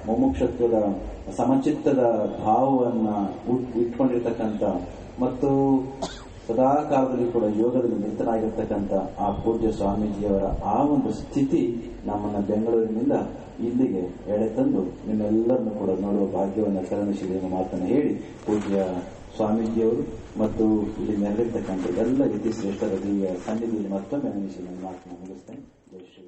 Speaker 1: ಮುಮುಕ್ಷತ್ವದ ಸಮಚಿತ್ತದ ಭಾವವನ್ನ ಇಟ್ಕೊಂಡಿರ್ತಕ್ಕಂಥ ಮತ್ತು ಸದಾ ಕಾಲದಲ್ಲಿ ಕೂಡ ಯೋಗದಲ್ಲಿ ನಿರತನಾಗಿರ್ತಕ್ಕಂಥ ಆ ಪೂಜ್ಯ ಸ್ವಾಮೀಜಿಯವರ ಆ ಒಂದು ಸ್ಥಿತಿ ನಮ್ಮನ್ನ ಬೆಂಗಳೂರಿನಿಂದ ಇಲ್ಲಿಗೆ ಎಳೆತಂದು ನಿಮ್ಮೆಲ್ಲರನ್ನು ಕೂಡ ನೋಡುವ ಭಾಗ್ಯವನ್ನು ಕರುಣಿಸಿದೆ ಎಂಬ ಮಾತನ್ನು ಹೇಳಿ, ಪೂಜ್ಯ ಸ್ವಾಮೀಜಿಯವರು ಮತ್ತು ಇಲ್ಲಿ ನೆರಳಿರ್ತಕ್ಕಂಥ ಎಲ್ಲ ಯತಿ ಶ್ರೇಷ್ಠರ ಸನ್ನಿಧಿಯಲ್ಲಿ ಮತ್ತೊಮ್ಮೆ ಅನಿಸಿ ನನ್ನ ಮಾತನ್ನು ಮುಗಿಸ್ತೇನೆ. ಜೈ ಶ್ರೀ